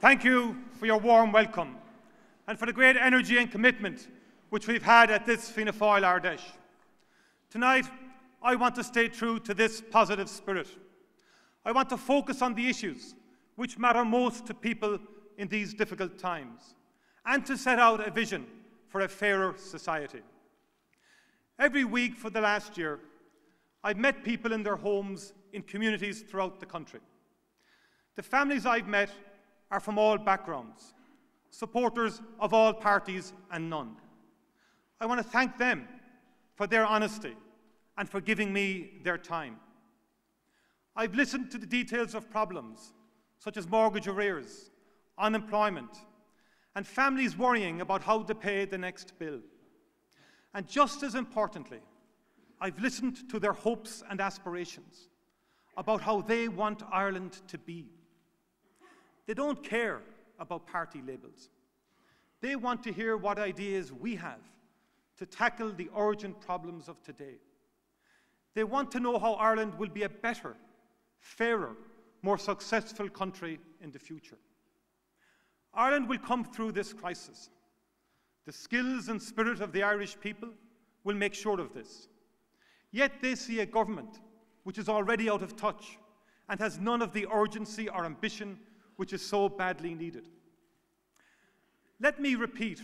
Thank you for your warm welcome and for the great energy and commitment which we've had at this Fianna Fáil Ardèche. Tonight, I want to stay true to this positive spirit. I want to focus on the issues which matter most to people in these difficult times and to set out a vision for a fairer society. Every week for the last year, I've met people in their homes in communities throughout the country. The families I've met are from all backgrounds, supporters of all parties and none. I want to thank them for their honesty and for giving me their time. I've listened to the details of problems such as mortgage arrears, unemployment, and families worrying about how to pay the next bill. And just as importantly, I've listened to their hopes and aspirations about how they want Ireland to be. They don't care about party labels. They want to hear what ideas we have to tackle the urgent problems of today. They want to know how Ireland will be a better, fairer, more successful country in the future. Ireland will come through this crisis. The skills and spirit of the Irish people will make sure of this. Yet they see a government which is already out of touch and has none of the urgency or ambition which is so badly needed. Let me repeat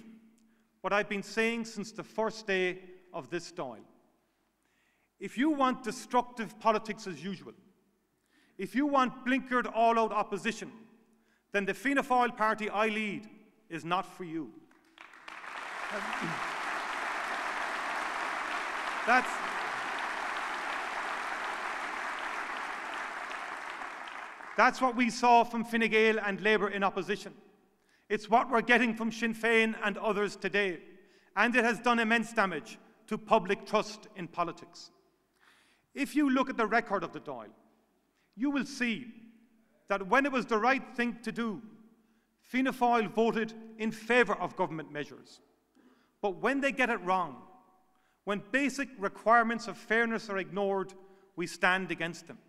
what I've been saying since the first day of this Dáil. If you want destructive politics as usual, if you want blinkered all-out opposition, then the Fianna Fáil party I lead is not for you. That's what we saw from Fine Gael and Labour in opposition. It's what we're getting from Sinn Féin and others today, and it has done immense damage to public trust in politics. If you look at the record of the Dáil, you will see that when it was the right thing to do, Fianna Fáil voted in favour of government measures. But when they get it wrong, when basic requirements of fairness are ignored, we stand against them.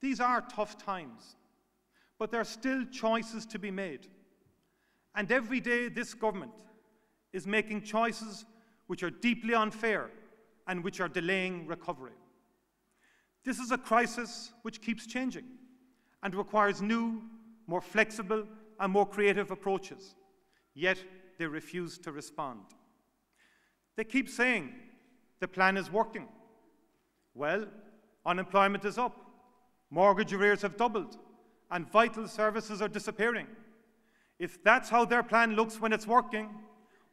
These are tough times, but there are still choices to be made. And every day this government is making choices which are deeply unfair and which are delaying recovery. This is a crisis which keeps changing and requires new, more flexible and more creative approaches, yet they refuse to respond. They keep saying the plan is working. Well, unemployment is up, mortgage arrears have doubled, and vital services are disappearing. If that's how their plan looks when it's working,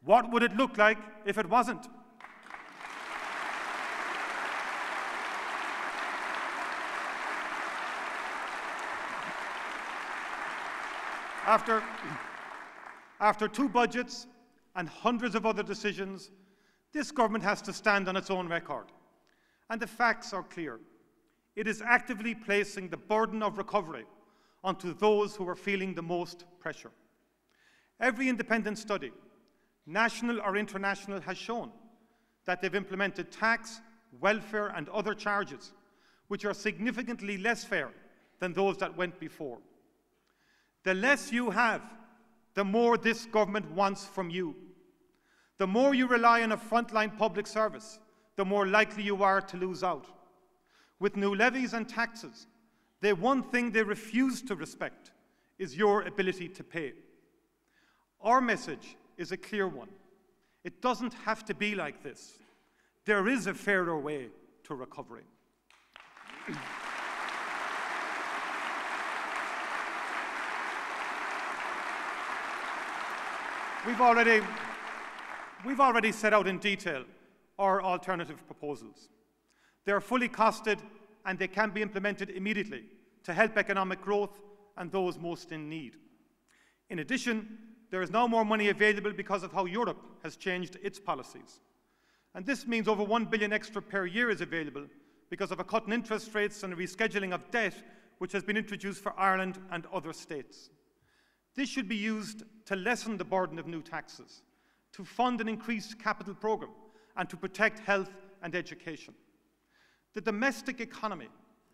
what would it look like if it wasn't? After two budgets and hundreds of other decisions, this government has to stand on its own record. And the facts are clear. It is actively placing the burden of recovery onto those who are feeling the most pressure. Every independent study, national or international, has shown that they've implemented tax, welfare and other charges which are significantly less fair than those that went before. The less you have, the more this government wants from you. The more you rely on a frontline public service, the more likely you are to lose out. With new levies and taxes, the one thing they refuse to respect is your ability to pay. Our message is a clear one. It doesn't have to be like this. There is a fairer way to recovery. We've already set out in detail our alternative proposals. They are fully costed and they can be implemented immediately to help economic growth and those most in need. In addition, there is now more money available because of how Europe has changed its policies. And this means over 1 billion extra per year is available because of a cut in interest rates and a rescheduling of debt which has been introduced for Ireland and other states. This should be used to lessen the burden of new taxes, to fund an increased capital programme and to protect health and education. The domestic economy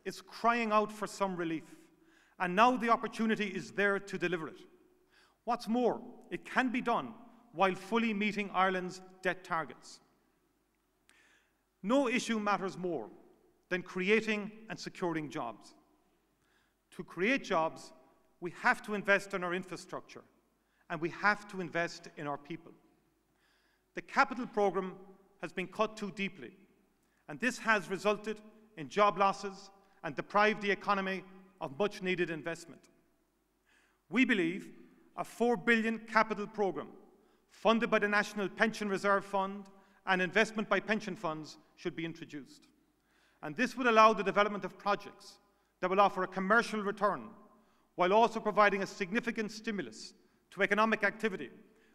is crying out for some relief, And now the opportunity is there to deliver it. What's more, it can be done while fully meeting Ireland's debt targets. No issue matters more than creating and securing jobs. To create jobs, we have to invest in our infrastructure, and we have to invest in our people. The capital programme has been cut too deeply, and this has resulted in job losses and deprived the economy of much-needed investment. We believe a €4 billion capital programme, funded by the National Pension Reserve Fund and investment by pension funds, should be introduced. And this would allow the development of projects that will offer a commercial return, while also providing a significant stimulus to economic activity,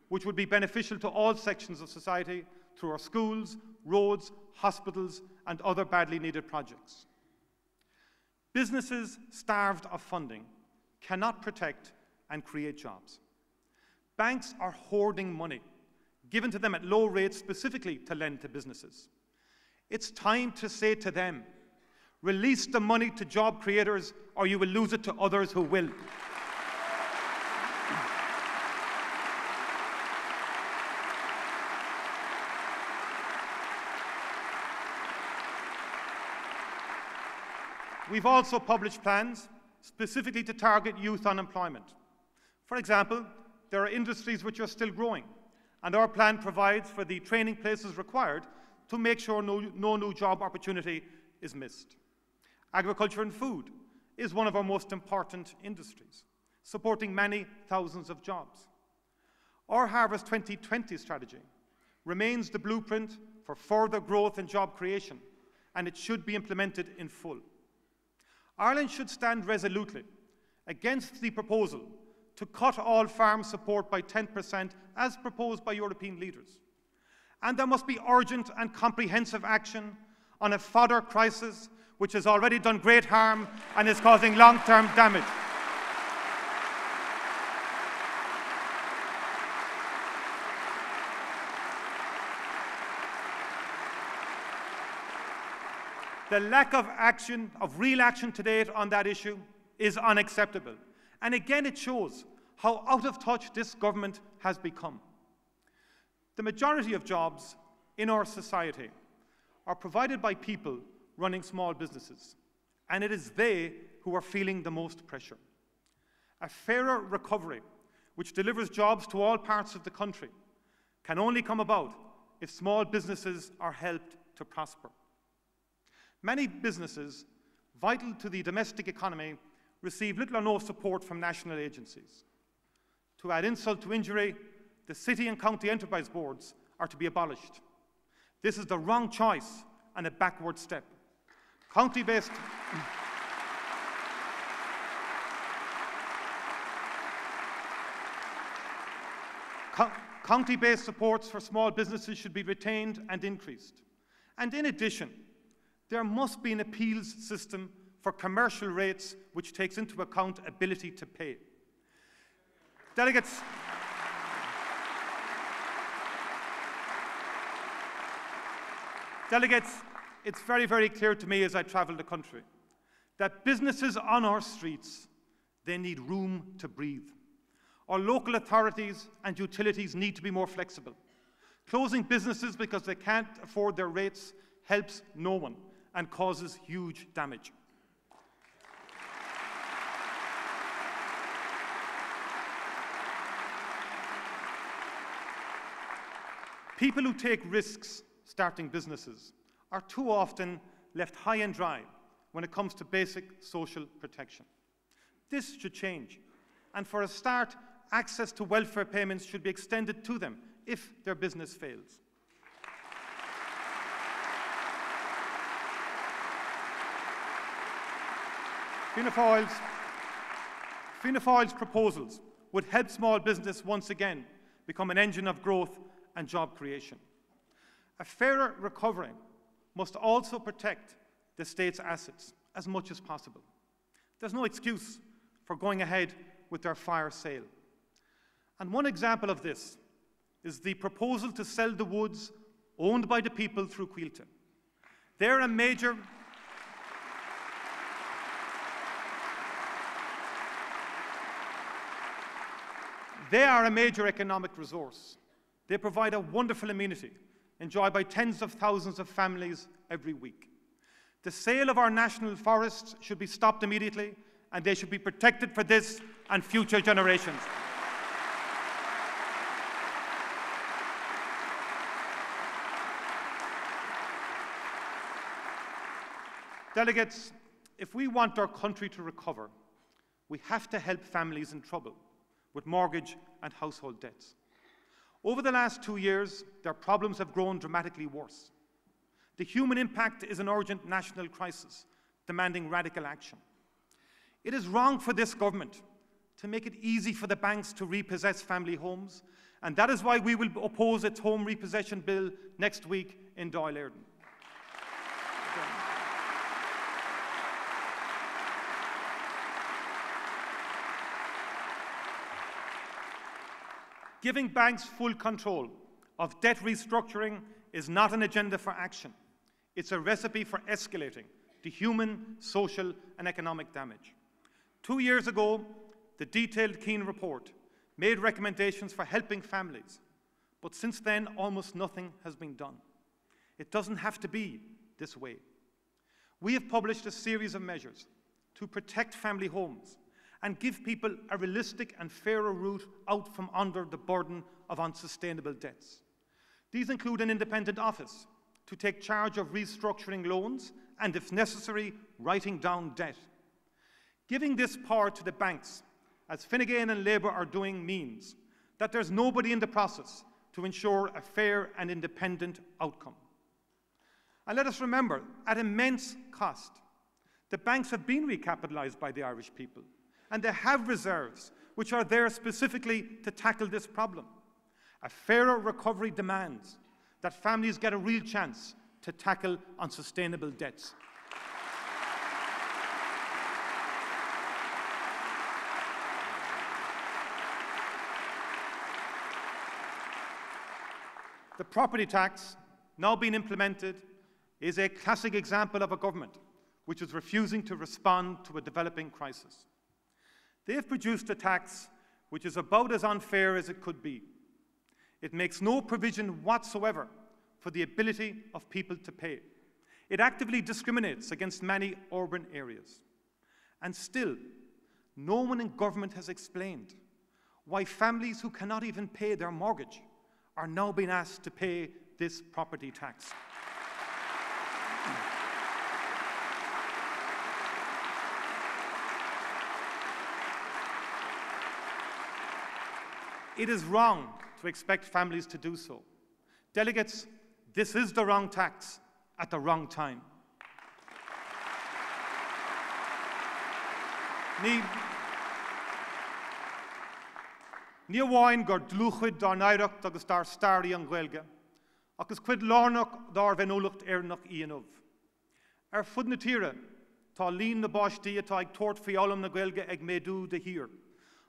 which would be beneficial to all sections of society through our schools, roads, hospitals, and other badly needed projects. Businesses starved of funding cannot protect and create jobs. Banks are hoarding money given to them at low rates specifically to lend to businesses. It's time to say to them, release the money to job creators or you will lose it to others who will. We've also published plans specifically to target youth unemployment. For example, there are industries which are still growing, and our plan provides for the training places required to make sure no new job opportunity is missed. Agriculture and food is one of our most important industries, supporting many thousands of jobs. Our Harvest 2020 strategy remains the blueprint for further growth and job creation, and it should be implemented in full. Ireland should stand resolutely against the proposal to cut all farm support by 10% as proposed by European leaders. And there must be urgent and comprehensive action on a fodder crisis which has already done great harm and is causing long-term damage. The lack of action, of real action to date on that issue is unacceptable. And again, it shows how out of touch this government has become. The majority of jobs in our society are provided by people running small businesses, and it is they who are feeling the most pressure. A fairer recovery, which delivers jobs to all parts of the country, can only come about if small businesses are helped to prosper. Many businesses vital to the domestic economy receive little or no support from national agencies. To add insult to injury, the city and county enterprise boards are to be abolished. This is the wrong choice and a backward step. County-based county-based supports for small businesses should be retained and increased. And in addition, there must be an appeals system for commercial rates which takes into account ability to pay. Delegates, it's very, very clear to me as I travel the country that businesses on our streets, they need room to breathe. Our local authorities and utilities need to be more flexible. Closing businesses because they can't afford their rates helps no one and causes huge damage. People who take risks starting businesses are too often left high and dry when it comes to basic social protection. This should change, and for a start, access to welfare payments should be extended to them if their business fails. Fianna Fáil's proposals would help small business once again become an engine of growth and job creation. A fairer recovery must also protect the state's assets as much as possible. There's no excuse for going ahead with their fire sale. And one example of this is the proposal to sell the woods owned by the people through Cuilta. They're a major They are a major economic resource. They provide a wonderful amenity enjoyed by tens of thousands of families every week. The sale of our national forests should be stopped immediately, and they should be protected for this and future generations. Delegates, if we want our country to recover, we have to help families in trouble with mortgage and household debts. Over the last 2 years, their problems have grown dramatically worse. The human impact is an urgent national crisis, demanding radical action. It is wrong for this government to make it easy for the banks to repossess family homes, and that is why we will oppose its home repossession bill next week in Dáil Éireann. Giving banks full control of debt restructuring is not an agenda for action. It's a recipe for escalating the human, social, and economic damage. 2 years ago, the detailed Keane report made recommendations for helping families, but since then, almost nothing has been done. It doesn't have to be this way. We have published a series of measures to protect family homes and give people a realistic and fairer route out from under the burden of unsustainable debts. These include an independent office to take charge of restructuring loans and, if necessary, writing down debt. Giving this power to the banks, as Fine Gael and Labour are doing, means that there's nobody in the process to ensure a fair and independent outcome. And let us remember, at immense cost, the banks have been recapitalised by the Irish people, and they have reserves which are there specifically to tackle this problem. A fairer recovery demands that families get a real chance to tackle unsustainable debts. The property tax, now being implemented, is a classic example of a government which is refusing to respond to a developing crisis. They have produced a tax which is about as unfair as it could be. It makes no provision whatsoever for the ability of people to pay. It actively discriminates against many urban areas. And still, no one in government has explained why families who cannot even pay their mortgage are now being asked to pay this property tax. It is wrong to expect families to do so. Delegates, this is the wrong tax at the wrong time. Ní bháin gur dlúchuid dar naireacht agus dar starí an Gaeilge, agus cuid lárnach dar bhenúlacht éireannach íanamh. Ar fud na tíre, tá líon na báistí atá ag tuairt fiollam na Gaeilge ag méadú de hír,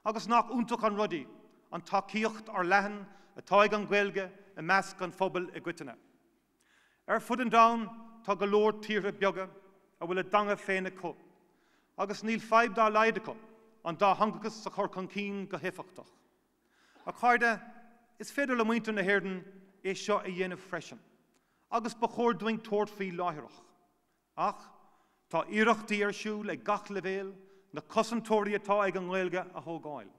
agus nach úntach an rudaí an tacaíocht ar leathan atá ag an Gaeilge i measc an phobal i gcuiteanna. Ar fud an domhan tá go leor tíre beaga a bhfuil a danga féin acu, agus níl feib dá leid acu an dá hangachas sa chur chun cín go hifachtach. A chairde, is féidir le muintir na Héireann é seo a dhéanamh freisin, agus ba chóir doing tuairt faoi láithreach. Ach, tá iarachtaí ar siúl ag gach levéal na cosantóirí atá ag an Gaeilge a thógáil.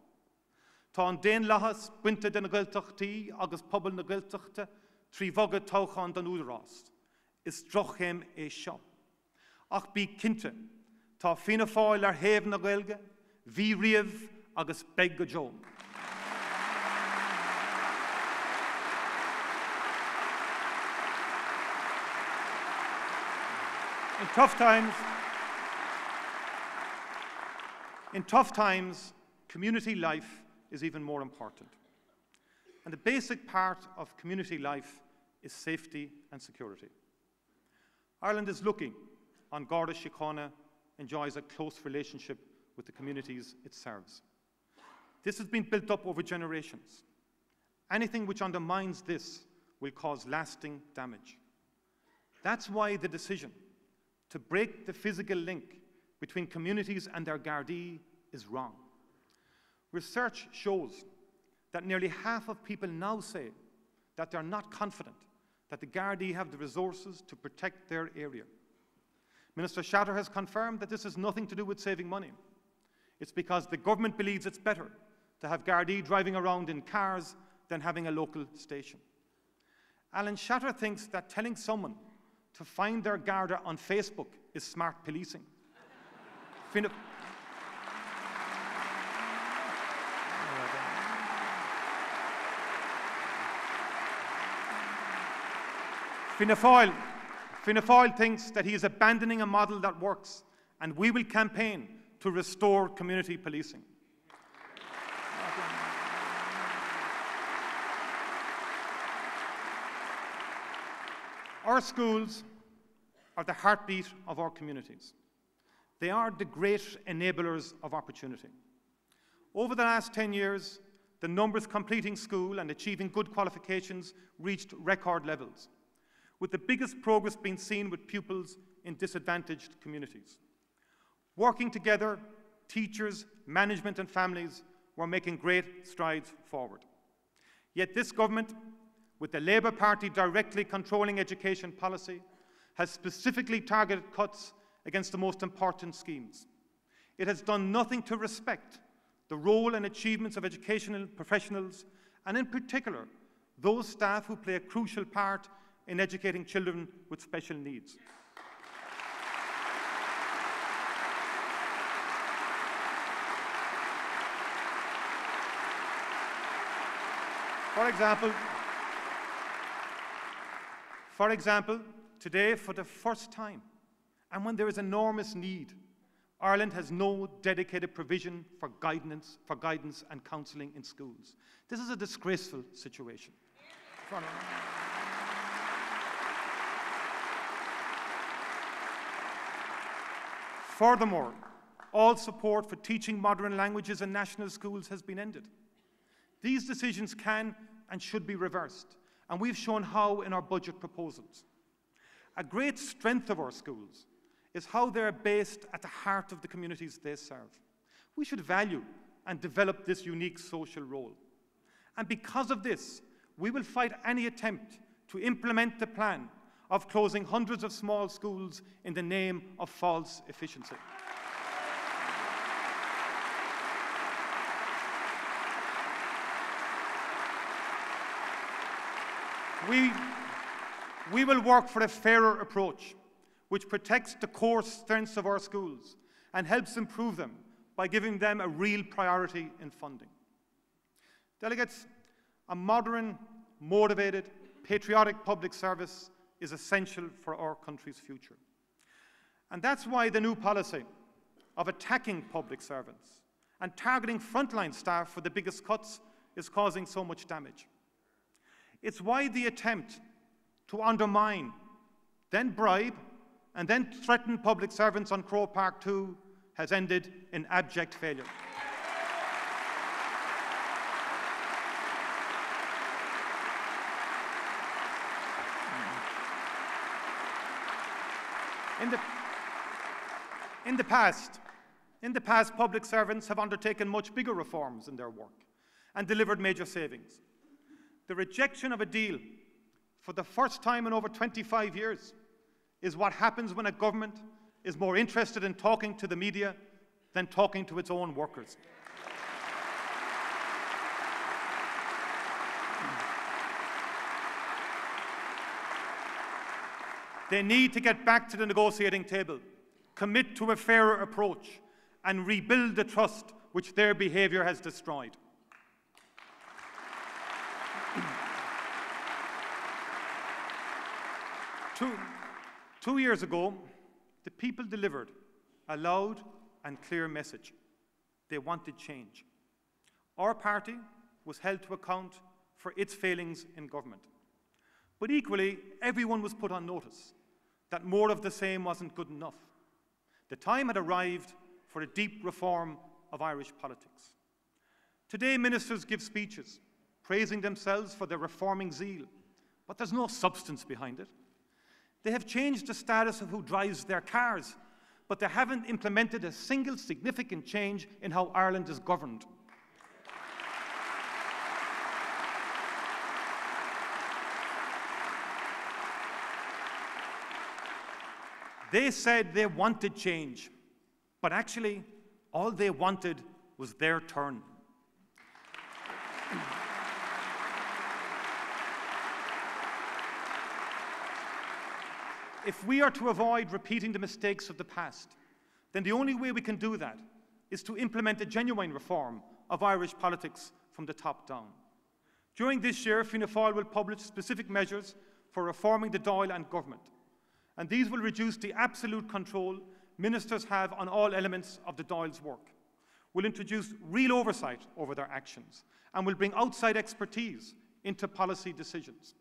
Tá an déan lehas buinte den na Gaeltachtaí agus pobal na Gaeltachta trí bhogad tóchán den údarás. Is drochéim é seo. Ach bí cinnte, tá Fianna Fáil ar thaobh na Gaeilge, bhí riamh agus beag go Joe. In tough times, community life is even more important. And the basic part of community life is safety and security. Ireland is lucky on Garda Síochána enjoys a close relationship with the communities it serves. This has been built up over generations. Anything which undermines this will cause lasting damage. That's why the decision to break the physical link between communities and their Gardaí is wrong. Research shows that nearly half of people now say that they're not confident that the Gardaí have the resources to protect their area. Minister Shatter has confirmed that this has nothing to do with saving money. It's because the government believes it's better to have Gardaí driving around in cars than having a local station. Alan Shatter thinks that telling someone to find their Garda on Facebook is smart policing. Fianna Fáil thinks that he is abandoning a model that works, and we will campaign to restore community policing. Our schools are the heartbeat of our communities. They are the great enablers of opportunity. Over the last 10 years, the numbers completing school and achieving good qualifications reached record levels, with the biggest progress being seen with pupils in disadvantaged communities. Working together, teachers, management and families were making great strides forward. Yet this government, with the Labour Party directly controlling education policy, has specifically targeted cuts against the most important schemes. It has done nothing to respect the role and achievements of educational professionals, and in particular, those staff who play a crucial part in educating children with special needs. For example, today, for the first time, and when there is enormous need, Ireland has no dedicated provision for guidance and counselling in schools. This is a disgraceful situation. Furthermore, all support for teaching modern languages in national schools has been ended. These decisions can and should be reversed, and we've shown how in our budget proposals. A great strength of our schools is how they're based at the heart of the communities they serve. We should value and develop this unique social role. And because of this, we will fight any attempt to implement the plan of closing hundreds of small schools in the name of false efficiency. We will work for a fairer approach, which protects the core strengths of our schools and helps improve them by giving them a real priority in funding. Delegates, a modern, motivated, patriotic public service is essential for our country's future. And that's why the new policy of attacking public servants and targeting frontline staff for the biggest cuts is causing so much damage. It's why the attempt to undermine, then bribe, and then threaten public servants on Croke Park 2 has ended in abject failure. In the past, public servants have undertaken much bigger reforms in their work and delivered major savings. The rejection of a deal for the first time in over 25 years is what happens when a government is more interested in talking to the media than talking to its own workers. They need to get back to the negotiating table, commit to a fairer approach, and rebuild the trust which their behaviour has destroyed. Two years ago, the people delivered a loud and clear message. They wanted change. Our party was held to account for its failings in government. But equally, everyone was put on notice that more of the same wasn't good enough. The time had arrived for a deep reform of Irish politics. Today, ministers give speeches praising themselves for their reforming zeal, but there's no substance behind it. They have changed the status of who drives their cars, but they haven't implemented a single significant change in how Ireland is governed. They said they wanted change, but actually, all they wanted was their turn. If we are to avoid repeating the mistakes of the past, then the only way we can do that is to implement a genuine reform of Irish politics from the top down. During this year, Fianna Fáil will publish specific measures for reforming the Dáil and government, and these will reduce the absolute control ministers have on all elements of the Dáil's work, will introduce real oversight over their actions, and will bring outside expertise into policy decisions.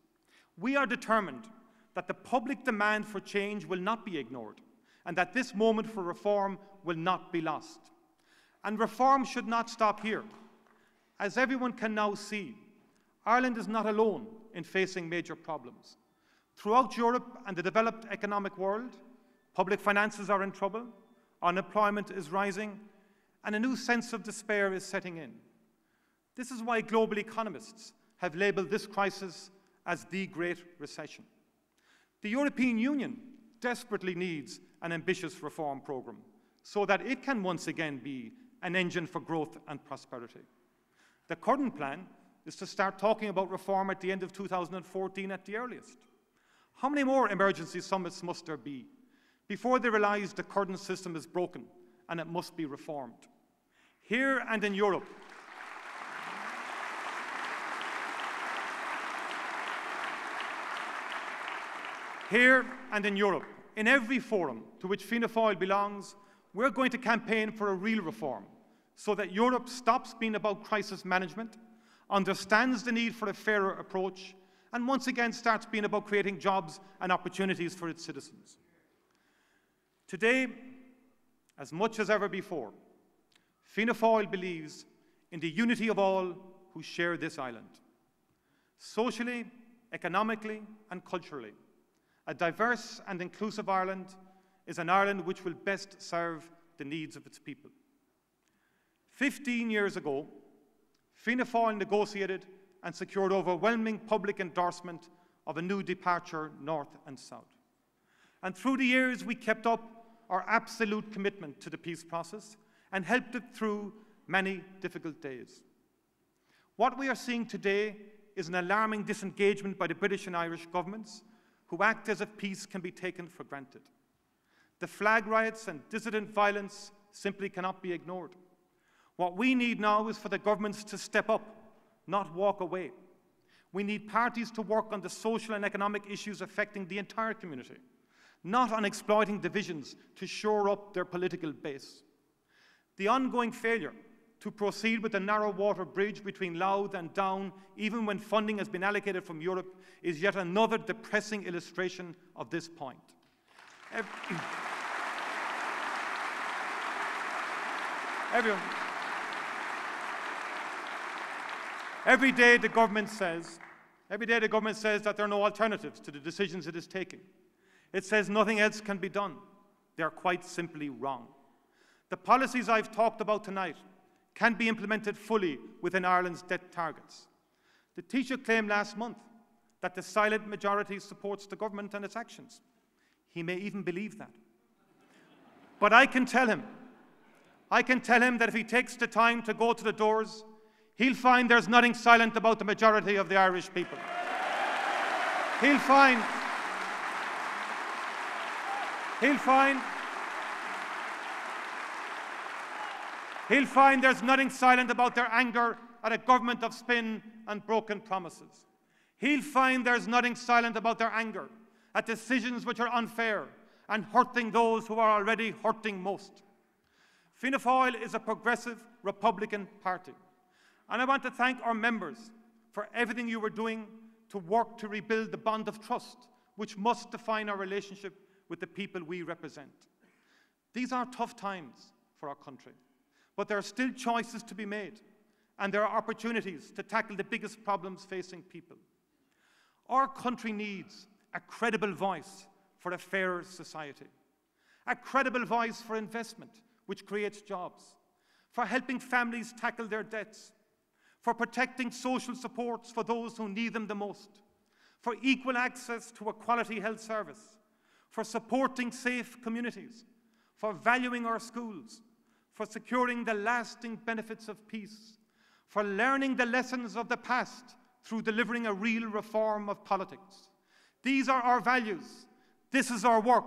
We are determined that the public demand for change will not be ignored, and that this moment for reform will not be lost. And reform should not stop here. As everyone can now see, Ireland is not alone in facing major problems. Throughout Europe and the developed economic world, public finances are in trouble, unemployment is rising, and a new sense of despair is setting in. This is why global economists have labelled this crisis as the Great Recession. The European Union desperately needs an ambitious reform programme so that it can once again be an engine for growth and prosperity. The current plan is to start talking about reform at the end of 2014 at the earliest. How many more emergency summits must there be before they realise the current system is broken and it must be reformed? Here and in Europe, in every forum to which Fianna Fáil belongs, we're going to campaign for a real reform so that Europe stops being about crisis management, understands the need for a fairer approach, and once again starts being about creating jobs and opportunities for its citizens. Today, as much as ever before, Fianna Fáil believes in the unity of all who share this island. Socially, economically, and culturally, a diverse and inclusive Ireland is an Ireland which will best serve the needs of its people. 15 years ago, Fianna Fáil negotiated and secured overwhelming public endorsement of a new departure north and south. And through the years, we kept up our absolute commitment to the peace process and helped it through many difficult days. What we are seeing today is an alarming disengagement by the British and Irish governments who act as if peace can be taken for granted. The flag riots and dissident violence simply cannot be ignored. What we need now is for the governments to step up, not walk away. We need parties to work on the social and economic issues affecting the entire community, not on exploiting divisions to shore up their political base. The ongoing failure to proceed with the narrow water bridge between Louth and Down, even when funding has been allocated from Europe, is yet another depressing illustration of this point. Every day the government says that there are no alternatives to the decisions it is taking. It says nothing else can be done. They are quite simply wrong. The policies I've talked about tonight can be implemented fully within Ireland's debt targets. The Taoiseach claimed last month that the silent majority supports the government and its actions. He may even believe that. But I can tell him that if he takes the time to go to the doors, he'll find there's nothing silent about the majority of the Irish people. He'll find there's nothing silent about their anger at a government of spin and broken promises. He'll find there's nothing silent about their anger at decisions which are unfair and hurting those who are already hurting most. Fianna Fáil is a progressive Republican party, and I want to thank our members for everything you were doing to work to rebuild the bond of trust which must define our relationship with the people we represent. These are tough times for our country, but there are still choices to be made, and there are opportunities to tackle the biggest problems facing people. Our country needs a credible voice for a fairer society, a credible voice for investment, which creates jobs, for helping families tackle their debts, for protecting social supports for those who need them the most, for equal access to a quality health service, for supporting safe communities, for valuing our schools, for securing the lasting benefits of peace, for learning the lessons of the past through delivering a real reform of politics. These are our values. This is our work.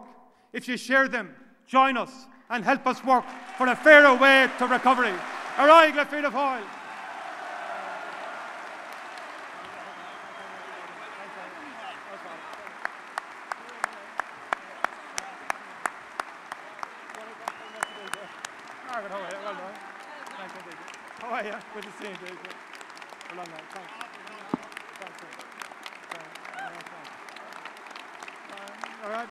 If you share them, join us and help us work for a fairer way to recovery. Arai le Fianna Fáil. How are you? Good to see you. For a long night. Thanks. Thanks. All right.